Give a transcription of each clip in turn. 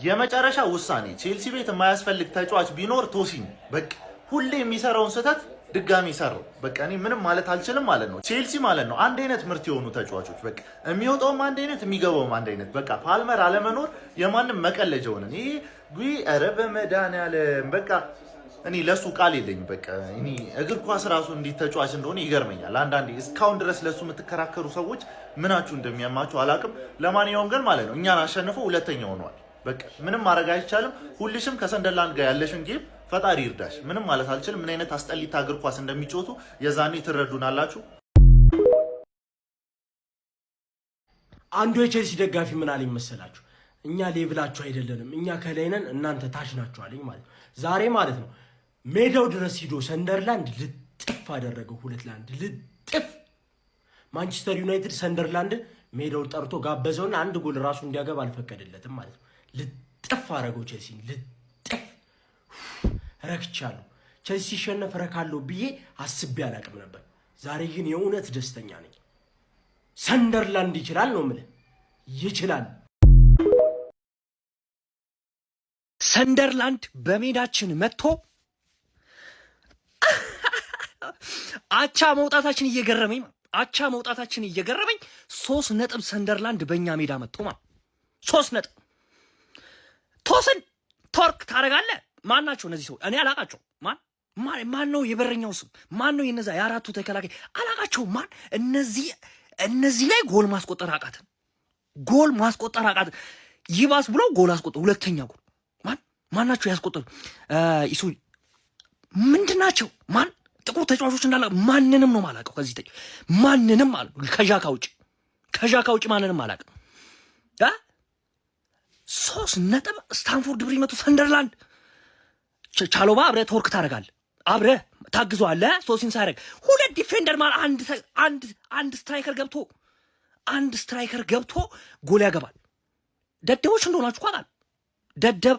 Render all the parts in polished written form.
የመጨረሻ ውሳኔ ቼልሲ ቤት የማያስፈልግ ተጫዋች ቢኖር ቶሲኝ በቃ ሁሌ የሚሰራውን ስህተት ድጋሚ ሰራው። በቃ እኔ ምንም ማለት አልችልም ማለት ነው። ቼልሲ ማለት ነው አንድ አይነት ምርት የሆኑ ተጫዋቾች በቃ የሚወጣውም አንድ አይነት የሚገባውም አንድ አይነት በቃ ፓልመር አለመኖር የማንም መቀለጃ ሆነን ይሄ ኧረ በመድኃኒዓለም በቃ እኔ ለሱ ቃል የለኝም። በቃ እኔ እግር ኳስ ራሱ እንዴት ተጫዋች እንደሆነ ይገርመኛል አንዳንዴ። እስካሁን ድረስ ለሱ የምትከራከሩ ሰዎች ምናችሁ እንደሚያማችሁ አላውቅም። ለማንኛውም ግን ማለት ነው እኛን አሸንፈው ሁለተኛ ሆኗል። በቃ ምንም ማድረግ አይቻልም። ሁልሽም ከሰንደርላንድ ጋር ያለሽን ጌም ፈጣሪ ይርዳሽ። ምንም ማለት አልችልም። ምን አይነት አስጠሊታ እግር ኳስ እንደሚጮቱ የዛኔ ትረዱናላችሁ። አንዱ የቼልሲ ደጋፊ ምን አለኝ መሰላችሁ? እኛ ሌቭላችሁ አይደለንም፣ እኛ ከላይ ነን፣ እናንተ ታች ናችሁ አለኝ ማለት ነው። ዛሬ ማለት ነው ሜዳው ድረስ ሂዶ ሰንደርላንድ ልጥፍ አደረገው 2-1 ልጥፍ። ማንቸስተር ዩናይትድ ሰንደርላንድ ሜዳውን ጠርቶ ጋበዘውና አንድ ጎል ራሱ እንዲያገባ አልፈቀደለትም ማለት ነው። ልጥፍ አደረገው ቼልሲን ልጥፍ። ረክቻለሁ። ቼልሲ ሲሸነፍ ረካለሁ ብዬ አስቤ አላቅም ነበር። ዛሬ ግን የእውነት ደስተኛ ነኝ። ሰንደርላንድ ይችላል ነው የምልህ፣ ይችላል። ሰንደርላንድ በሜዳችን መጥቶ አቻ መውጣታችን እየገረመኝ 3 ነጥብ ሰንደርላንድ በእኛ ሜዳ መጥቶ ማለት 3 ነጥብ ቶስን ቶርክ ታደርጋለህ። ማን ናቸው እነዚህ ሰው? እኔ አላቃቸው። ማን ነው የበረኛው ስም? ማን ነው የነዛ የአራቱ ተከላካይ? አላቃቸው። ማን እነዚህ ላይ ጎል ማስቆጠር አቃተን። ይባስ ብሎ ጎል አስቆጠሩ። ሁለተኛ ጎል ማን ናቸው ያስቆጠሩ? ኢሱ ምንድን ናቸው? ማን ጥቁር ተጫዋቾች እንዳለ ማንንም ነው ማላቀው። ከዚህ ማንንም አለ ከዣካ ውጭ ማንንም አላቀም። 3 ነጥብ ስታንፎርድ ብሪጅ መቶ ሰንደርላንድ ቻሎባ አብረህ ቶርክ ታደርጋለህ፣ አብረህ ታግዘዋለህ። ሶሲን ሳይረግ 2 ዲፌንደር ማለት አንድ ስትራይከር ገብቶ ጎል ያገባል። ደደቦች እንደሆናችሁ ቋጣል ደደብ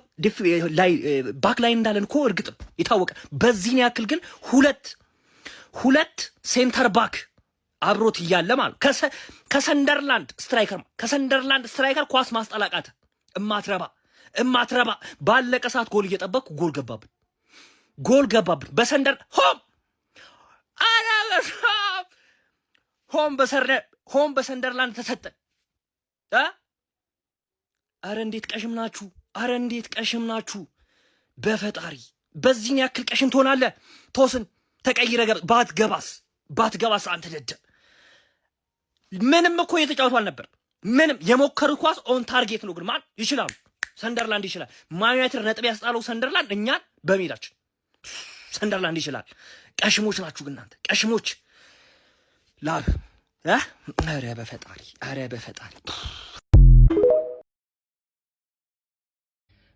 ባክ ላይ እንዳለን እኮ እርግጥም የታወቀ። በዚህን ያክል ግን ሁለት ሴንተር ባክ አብሮት እያለ ማለት ከሰንደርላንድ ስትራይከር ኳስ ማስጠላቃት እማትረባ ባለቀ ሰዓት ጎል እየጠበቅኩ ጎል ገባብን በሰንደር ሆም በሰንደርላንድ ተሰጠን። አረ እንዴት ቀሽም ናችሁ በፈጣሪ። በዚህን ያክል ቀሽም ትሆናለህ? ቶስን ተቀይረ ባትገባስ አንተ ደደብ። ምንም እኮ እየተጫወቱ አልነበር። ምንም የሞከሩ ኳስ ኦን ታርጌት ነው። ግን ማን ይችላሉ? ሰንደርላንድ ይችላል። ማን ዩናይትድ ነጥብ ያስጣለው ሰንደርላንድ እኛን በሜዳችን ሰንደርላንድ ይችላል። ቀሽሞች ናችሁ ግን እናንተ ቀሽሞች። ላብ አረ በፈጣሪ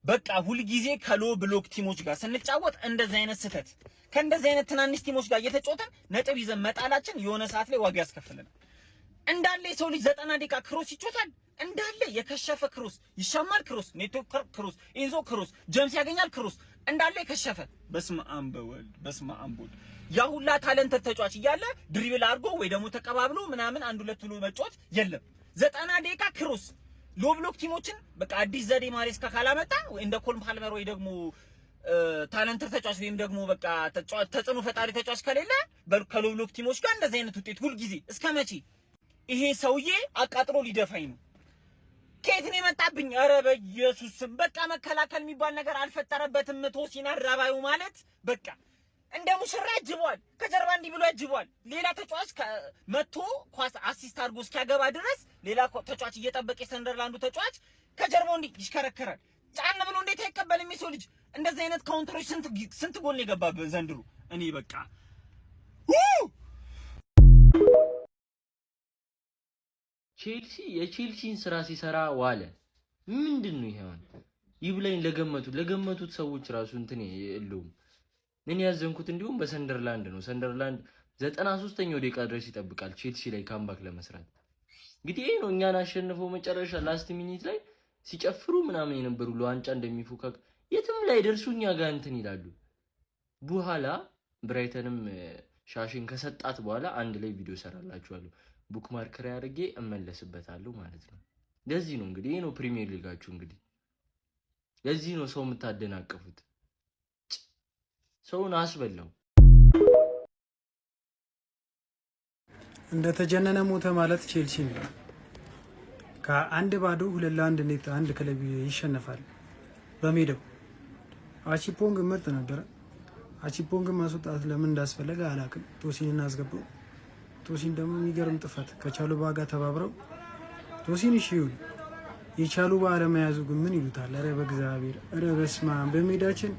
በቃ ሁልጊዜ ከሎ ብሎክ ቲሞች ጋር ስንጫወት እንደዚህ አይነት ስህተት ከእንደዚህ አይነት ትናንሽ ቲሞች ጋር እየተጫወተን ነጥብ ይዘን መጣላችን የሆነ ሰዓት ላይ ዋጋ ያስከፍለናል። እንዳለ የሰው ልጅ 90 ደቂቃ ክሮስ ይጮታል። እንዳለ የከሸፈ ክሮስ ይሻማል። ክሮስ ኔቶ ክሮስ ኢንዞ ክሮስ ጀምስ ያገኛል። ክሮስ እንዳለ የከሸፈ በስመ አብ ወልድ ያ ሁላ ታለንት ተጫዋች እያለ ድሪብል አድርጎ ወይ ደግሞ ተቀባብሎ ምናምን አንድ ሁለት ብሎ መጫወት የለም። 90 ደቂቃ ክሮስ ሎ ብሎክ ቲሞችን በቃ አዲስ ዘዴ ማሬስካ ካላመጣ ወይ እንደ ኮል ፓልመር ወይ ደግሞ ታለንት ተጫዋች ወይም ደግሞ በቃ ተጽዕኖ ፈጣሪ ተጫዋች ከሌለ ከሎ ብሎክ ቲሞች ጋር እንደዚህ አይነት ውጤት ሁሉ ጊዜ እስከ መቼ? ይሄ ሰውዬ አቃጥሎ ሊደፋኝ ነው። ከየት ነው የመጣብኝ? ኧረ በኢየሱስ ስም በቃ መከላከል የሚባል ነገር አልፈጠረበትም። ቶሲን አራባዩ ማለት በቃ እንደ ሙሽራ ያጅበዋል። ከጀርባ እንዲህ ብሎ ያጅበዋል። ሌላ ተጫዋች መጥቶ ኳስ አሲስት አድርጎ እስኪያገባ ድረስ ሌላ ተጫዋች እየጠበቀ የሰንደርላንዱ ተጫዋች ከጀርባው እንዲህ ይሽከረከራል። ጫን ብሎ እንዴት አይቀበልም? የሰው ልጅ እንደዚህ አይነት ካውንተሮች ስንት ጎል ነው የገባበት ዘንድሮ? እኔ በቃ ቼልሲ የቼልሲን ስራ ሲሰራ ዋለ። ምንድነው ይሄው? ይብላኝ ለገመቱት ሰዎች ራሱ እንትን የለውም። እኔ ያዘንኩት እንዲሁም በሰንደርላንድ ነው። ሰንደርላንድ 93ኛው ደቂቃ ድረስ ይጠብቃል ቼልሲ ላይ ካምባክ ለመስራት። እንግዲህ ይሄ ነው እኛን አሸንፈው መጨረሻ ላስት ሚኒት ላይ ሲጨፍሩ ምናምን የነበሩ ለዋንጫ እንደሚፎካክ የትም ላይ ደርሱ እኛ ጋር እንትን ይላሉ። በኋላ ብራይተንም ሻሽን ከሰጣት በኋላ አንድ ላይ ቪዲዮ ሰራላችኋለሁ። ቡክ ማርከር ያርጌ እመለስበታለሁ ማለት ነው። ለዚህ ነው እንግዲህ ይሄ ነው ፕሪሚየር ሊጋችሁ እንግዲህ ለዚህ ነው ሰው የምታደናቅፉት። ሰውን አስበላው። እንደተጀነነ ሞተ ማለት ቼልሲ ነው። ከአንድ ባዶ 2-1 እንዴት አንድ ክለብ ይሸነፋል በሜዳው? አቺፖንግ ምርጥ ነበረ። አቺፖንግ ማስወጣት ለምን እንዳስፈለገ አላውቅም። ቶሲንን አስገባው። ቶሲን ደግሞ የሚገርም ጥፋት ከቻሉባ ጋር ተባብረው ቶሲን እሺ ይሁን የቻሉባ አለመያዙ ግን ምን ይሉታል? ኧረ በእግዚአብሔር ኧረ በስመ አብ በሜዳችን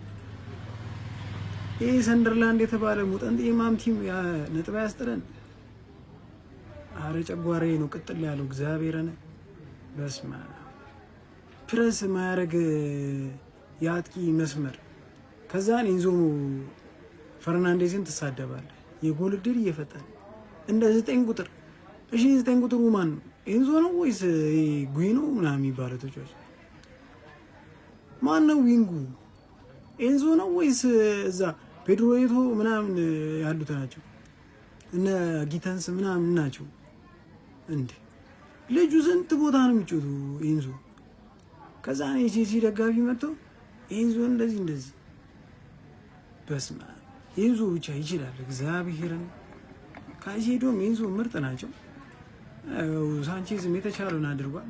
ይህ ሰንደርላንድ የተባለ ሙጠንጤ ማም ቲም ነጥብ ያስጥለን። አረ ጨጓራዬ ነው ቅጥል ያለው እግዚአብሔርን በስመ አብ ፕረስ ማያረግ የአጥቂ መስመር ከዛን ኢንዞ ፈርናንዴዝን ትሳደባለ። የጎል ዕድል እየፈጠረ እንደ 9 ቁጥር እሺ 9 ቁጥሩ ማን ነው? ኢንዞ ነው ወይስ ጉይኖ ምናምን የሚባለው ተጫዋች ማን ነው? ዊንጉ ኢንዞ ነው ወይስ እዛ ፔድሮ ኤቶ ምናምን ያሉት ናቸው? እነ ጊተንስ ምናምን ናቸው እንዴ? ልጁ ስንት ቦታ ነው የሚጮቱ ኢንዞ። ከዛ ነው የቼልሲ ደጋፊ መጥቶ ኢንዞ እንደዚህ በስመ አብ ኢንዞ ብቻ ይችላል እግዚአብሔርን። ካይሴዶም ኢንዞ ምርጥ ናቸው። ሳንቼዝም የተቻለውን አድርጓል፣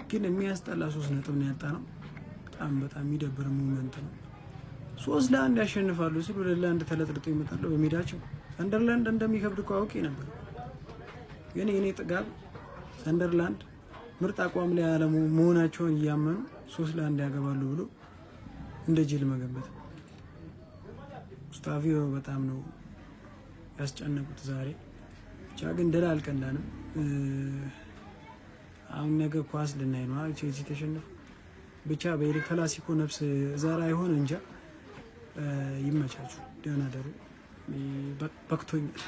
ግን የሚያስጠላ 3 ነጥብ ነው ያጣ ነው። በጣም የሚደብር ሞመንት ነው። 3-1 ያሸንፋሉ ሲሉ 2-1 ተለጥልጠው ይመጣሉ በሜዳቸው። ሰንደርላንድ እንደሚከብድ እኮ አውቄ ነበር፣ ግን የኔ ጥጋብ ሰንደርላንድ ምርጥ አቋም ላይ ያለ መሆናቸውን እያመኑ 3-1 ያገባሉ ብሎ እንደ ጅል መገመት። ሙስታፊዮ በጣም ነው ያስጨነቁት ዛሬ። ብቻ ግን ድል አልቀናንም። አሁን ነገ ኳስ ልናይ ነው። ቼልሲ ተሸነፈ። ብቻ በኤል ክላሲኮ ነፍስ ዘራ ይሆን እንጃ። ይመቻችሁ፣ ደህና ደሩ። በክቶኛል።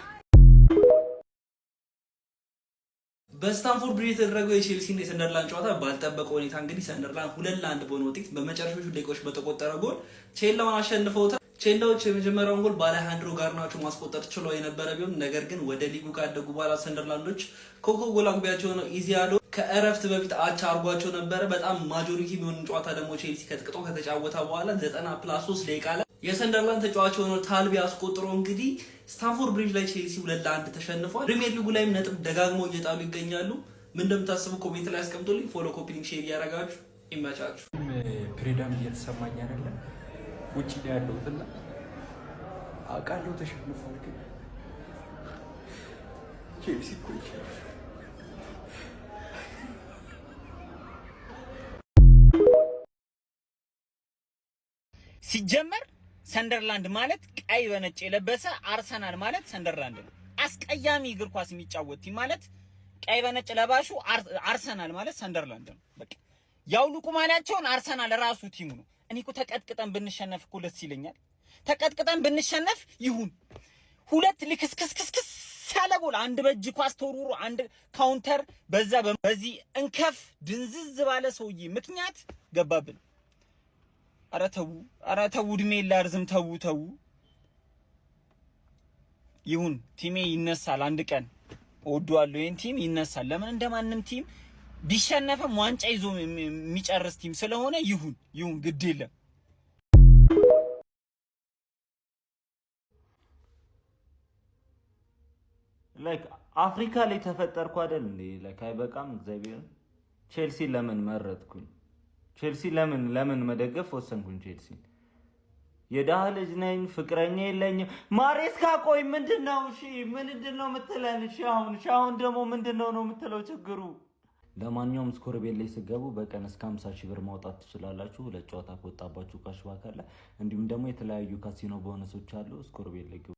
በስታንፎርድ ብሪጅ የተደረገው የቼልሲ እና የሰንደርላንድ ጨዋታ ባልጠበቀው ሁኔታ እንግዲህ ሰንደርላንድ 2-1 በሆነ ውጤት በመጨረሻዎቹ ደቂቃዎች በተቆጠረ ጎል ቼላውን አሸንፈውታል። ቼላዎች የመጀመሪያውን ጎል በአሌሃንድሮ ጋርናቾ ማስቆጠር ችለው የነበረ ቢሆን ነገር ግን ወደ ሊጉ ካደጉ በኋላ ሰንደርላንዶች ኮከብ ጎል አግቢያቸው ነው ኢዚያዶ ከእረፍት በፊት አቻ አርጓቸው ነበረ። በጣም ማጆሪቲ የሚሆን ጨዋታ ደግሞ ቼልሲ ከጥቅጦ ከተጫወተ በኋላ 90+3 ደቂቃ ላይ የሰንደርላንድ ተጫዋች ሆኖ ታልቢ አስቆጥሮ እንግዲህ ስታንፎርድ ብሪጅ ላይ ቼልሲ 2-1 ተሸንፏል። ፕሪሚየር ሊጉ ላይም ነጥብ ደጋግሞ እየጣሉ ይገኛሉ። ምን እንደምታስቡ ኮሜንት ላይ አስቀምጡልኝ። ፎሎ፣ ኮፒ ሊንክ፣ ሼር እያደረጋችሁ ይመቻችሁ። ፍሪደም እየተሰማኝ አይደለም ውጪ ላይ ያለሁትና አውቃለሁ ተሸንፏል፣ ግን ቼልሲ እኮ ይችላል። ሲጀመር ሰንደርላንድ ማለት ቀይ በነጭ የለበሰ አርሰናል ማለት ሰንደርላንድ ነው። አስቀያሚ እግር ኳስ የሚጫወት ቲም ማለት ቀይ በነጭ ለባሹ አርሰናል ማለት ሰንደርላንድ ነው። በቃ ያውልቁ ማላቸውን አርሰናል ራሱ ቲሙ ነው። እኔ እኮ ተቀጥቅጠን ብንሸነፍ እኮ ደስ ይለኛል። ተቀጥቅጠን ብንሸነፍ ይሁን። 2 ልክስክስክስክስ ያለ ጎል፣ አንድ በእጅ ኳስ ተወርውሮ፣ አንድ ካውንተር በዚህ እንከፍ ድንዝዝ ባለ ሰውዬ ምክንያት ገባብን። ኧረ ተው እድሜ ላርዝም። ተው ይሁን። ቲሜ ይነሳል አንድ ቀን። እወደዋለሁ ይሄን ቲም ይነሳል። ለምን እንደማንም ቲም ቢሸነፍም ዋንጫ ይዞ የሚጨርስ ቲም ስለሆነ ይሁን ግድ የለም። ላይክ አፍሪካ ላይ ተፈጠርኩ አይደል እንዴ? ላይክ አይበቃም? እግዚአብሔር ቼልሲ ለምን መረጥኩኝ? ቼልሲ ለምን መደገፍ ወሰንኩኝ? ቼልሲ የዳህ ልጅ ነኝ፣ ፍቅረኛ የለኝም። ማሬስካ ቆይ ምንድነው? እሺ ምንድነው የምትለን? እሺ አሁን ደግሞ ምንድነው ነው የምትለው ችግሩ? ለማንኛውም ስኮር ቤት ላይ ስገቡ በቀን እስከ 50 ሺህ ብር ማውጣት ትችላላችሁ። 2 ጨዋታ ከወጣባችሁ ካሽባክ አለ። እንዲሁም ደግሞ የተለያዩ ካሲኖ ቦነሶች አሉ። ስኮር ቤት ላይ